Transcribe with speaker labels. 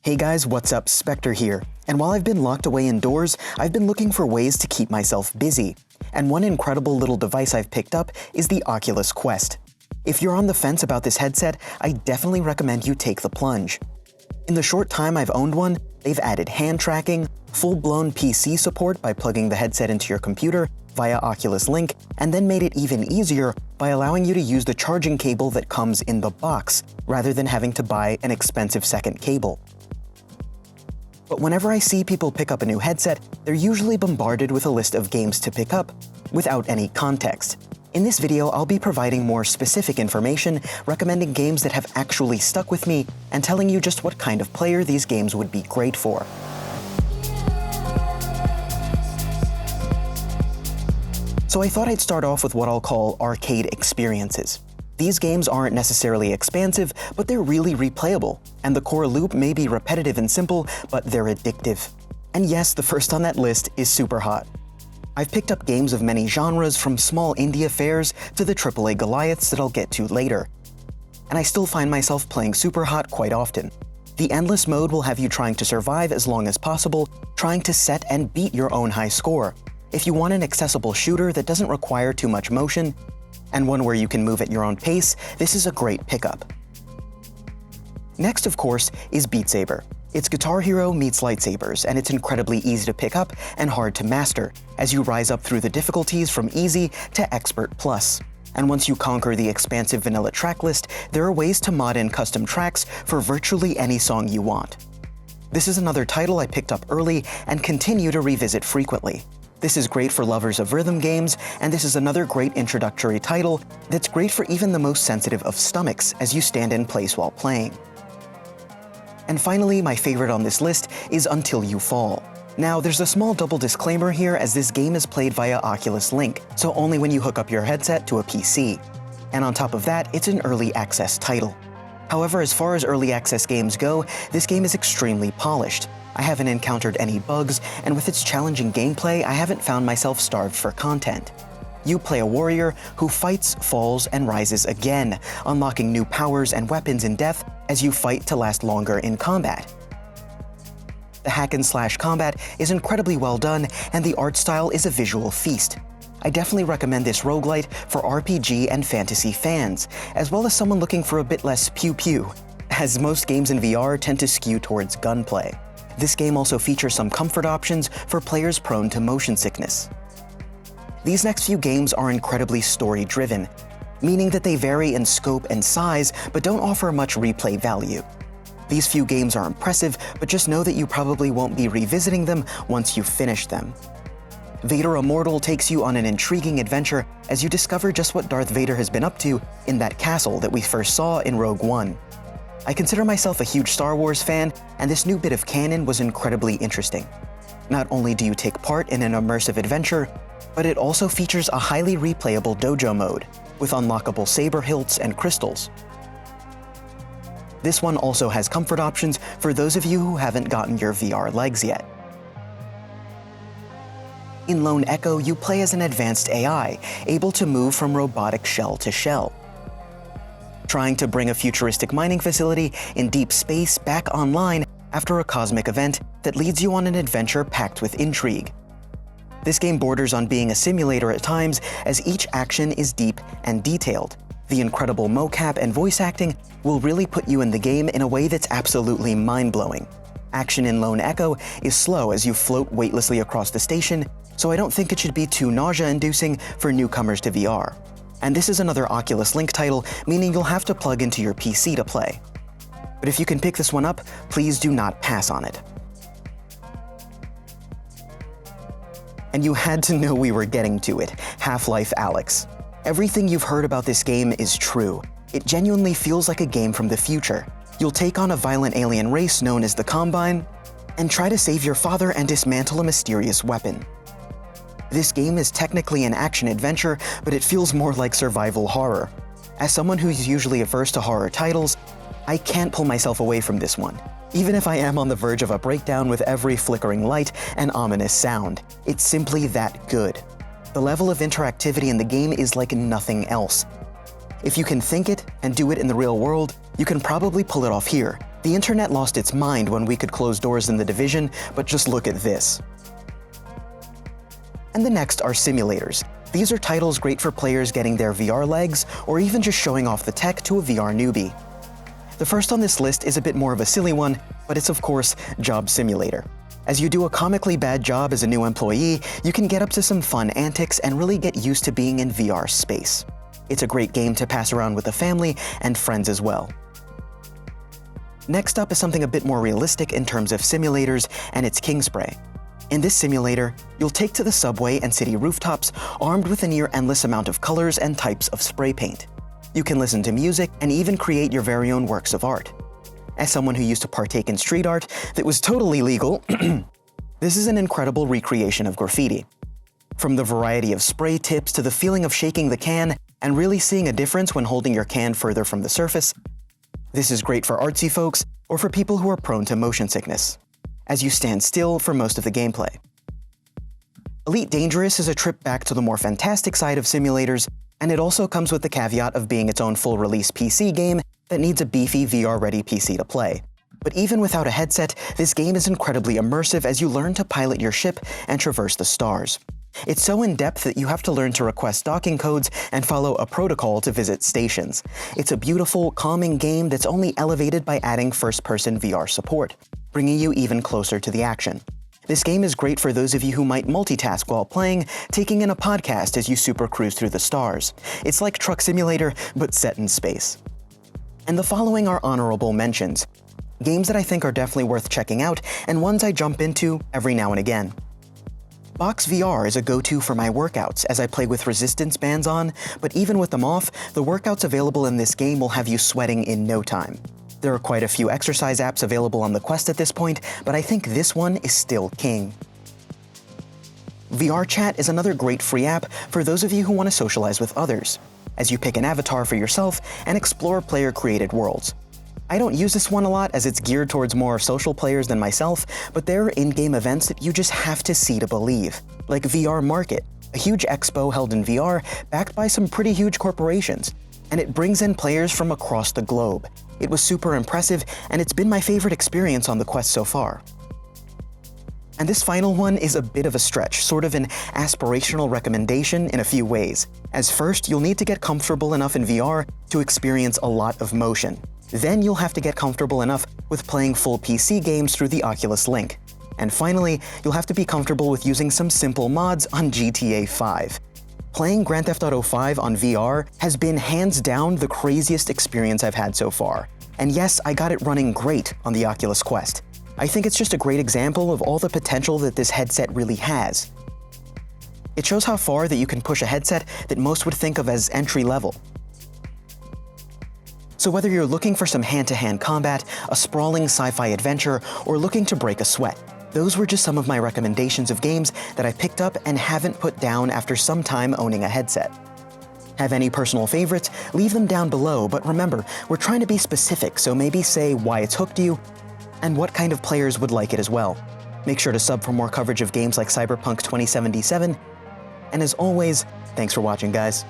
Speaker 1: Hey guys, what's up? Spectre here. And while I've been locked away indoors, I've been looking for ways to keep myself busy. And one incredible little device I've picked up is the Oculus Quest. If you're on the fence about this headset, I definitely recommend you take the plunge. In the short time I've owned one, they've added hand tracking, full-blown PC support by plugging the headset into your computer via Oculus Link, and then made it even easier by allowing you to use the charging cable that comes in the box, rather than having to buy an expensive second cable. But whenever I see people pick up a new headset, they're usually bombarded with a list of games to pick up, without any context. In this video, I'll be providing more specific information, recommending games that have actually stuck with me, and telling you just what kind of player these games would be great for. So I thought I'd start off with what I'll call arcade experiences. These games aren't necessarily expansive, but they're really replayable, and the core loop may be repetitive and simple, but they're addictive. And yes, the first on that list is Superhot. I've picked up games of many genres, from small indie affairs to the AAA Goliaths that I'll get to later. And I still find myself playing Superhot quite often. The endless mode will have you trying to survive as long as possible, trying to set and beat your own high score. If you want an accessible shooter that doesn't require too much motion, and one where you can move at your own pace, this is a great pickup. Next, of course, is Beat Saber. It's Guitar Hero meets lightsabers, and it's incredibly easy to pick up and hard to master, as you rise up through the difficulties from easy to expert plus. And once you conquer the expansive vanilla track list, there are ways to mod in custom tracks for virtually any song you want. This is another title I picked up early and continue to revisit frequently. This is great for lovers of rhythm games, and this is another great introductory title that's great for even the most sensitive of stomachs as you stand in place while playing. And finally, my favorite on this list is Until You Fall. Now, there's a small double disclaimer here, as this game is played via Oculus Link, so only when you hook up your headset to a PC. And on top of that, it's an early access title. However, as far as early access games go, this game is extremely polished. I haven't encountered any bugs, and with its challenging gameplay, I haven't found myself starved for content. You play a warrior who fights, falls, and rises again, unlocking new powers and weapons in depth as you fight to last longer in combat. The hack-and-slash combat is incredibly well done, and the art style is a visual feast. I definitely recommend this roguelite for RPG and fantasy fans, as well as someone looking for a bit less pew-pew, as most games in VR tend to skew towards gunplay. This game also features some comfort options for players prone to motion sickness. These next few games are incredibly story-driven, meaning that they vary in scope and size, but don't offer much replay value. These few games are impressive, but just know that you probably won't be revisiting them once you've finished them. Vater Immortal takes you on an intriguing adventure as you discover just what Darth Vader has been up to in that castle that we first saw in Rogue One. I consider myself a huge Star Wars fan, and this new bit of canon was incredibly interesting. Not only do you take part in an immersive adventure, but it also features a highly replayable dojo mode, with unlockable saber hilts and crystals. This one also has comfort options for those of you who haven't gotten your VR legs yet. In Lone Echo, you play as an advanced AI, able to move from robotic shell to shell, trying to bring a futuristic mining facility in deep space back online after a cosmic event that leads you on an adventure packed with intrigue. This game borders on being a simulator at times, as each action is deep and detailed. The incredible mocap and voice acting will really put you in the game in a way that's absolutely mind-blowing. Action in Lone Echo is slow as you float weightlessly across the station, so I don't think it should be too nausea-inducing for newcomers to VR. And this is another Oculus Link title, meaning you'll have to plug into your PC to play. But if you can pick this one up, please do not pass on it. And you had to know we were getting to it, HalfLife Alex. Everything you've heard about this game is true. It genuinely feels like a game from the future. You'll take on a violent alien race known as the Combine, and try to save your father and dismantle a mysterious weapon. This game is technically an action-adventure, but it feels more like survival horror. As someone who's usually averse to horror titles, I can't pull myself away from this one. Even if I am on the verge of a breakdown with every flickering light and ominous sound, it's simply that good. The level of interactivity in the game is like nothing else. If you can think it and do it in the real world, you can probably pull it off here. The internet lost its mind when we could close doors in The Division, but just look at this. And the next are simulators. These are titles great for players getting their VR legs, or even just showing off the tech to a VR newbie. The first on this list is a bit more of a silly one, but it's of course Job Simulator. As you do a comically bad job as a new employee, you can get up to some fun antics and really get used to being in VR space. It's a great game to pass around with the family and friends as well. Next up is something a bit more realistic in terms of simulators, and it's Kingspray. In this simulator, you'll take to the subway and city rooftops armed with a near endless amount of colors and types of spray paint. You can listen to music and even create your very own works of art. As someone who used to partake in street art that was totally legal, this is an incredible recreation of graffiti. From the variety of spray tips to the feeling of shaking the can and really seeing a difference when holding your can further from the surface, this is great for artsy folks or for people who are prone to motion sickness, as you stand still for most of the gameplay. Elite Dangerous is a trip back to the more fantastic side of simulators, and it also comes with the caveat of being its own full-release PC game that needs a beefy VR-ready PC to play. But even without a headset, this game is incredibly immersive as you learn to pilot your ship and traverse the stars. It's so in-depth that you have to learn to request docking codes and follow a protocol to visit stations. It's a beautiful, calming game that's only elevated by adding first-person VR support, bringing you even closer to the action. This game is great for those of you who might multitask while playing, taking in a podcast as you super cruise through the stars. It's like Truck Simulator, but set in space. And the following are honorable mentions. Games that I think are definitely worth checking out, and ones I jump into every now and again. Box VR is a go-to for my workouts as I play with resistance bands on, but even with them off, the workouts available in this game will have you sweating in no time. There are quite a few exercise apps available on the Quest at this point, but I think this one is still king. VR Chat is another great free app for those of you who want to socialize with others, as you pick an avatar for yourself and explore player-created worlds. I don't use this one a lot as it's geared towards more social players than myself, but there are in-game events that you just have to see to believe, like VR Market, a huge expo held in VR backed by some pretty huge corporations, and it brings in players from across the globe. It was super impressive, and it's been my favorite experience on the Quest so far. And this final one is a bit of a stretch, sort of an aspirational recommendation in a few ways, as first you'll need to get comfortable enough in VR to experience a lot of motion. Then you'll have to get comfortable enough with playing full PC games through the Oculus Link. And finally, you'll have to be comfortable with using some simple mods on GTA 5. Playing Grand Theft Auto 5 on VR has been hands down the craziest experience I've had so far. And yes, I got it running great on the Oculus Quest. I think it's just a great example of all the potential that this headset really has. It shows how far that you can push a headset that most would think of as entry-level. So whether you're looking for some hand-to-hand combat, a sprawling sci-fi adventure, or looking to break a sweat, those were just some of my recommendations of games that I picked up and haven't put down after some time owning a headset. Have any personal favorites? Leave them down below, but remember, we're trying to be specific, so maybe say why it's hooked you, and what kind of players would like it as well. Make sure to sub for more coverage of games like Cyberpunk 2077, and as always, thanks for watching, guys.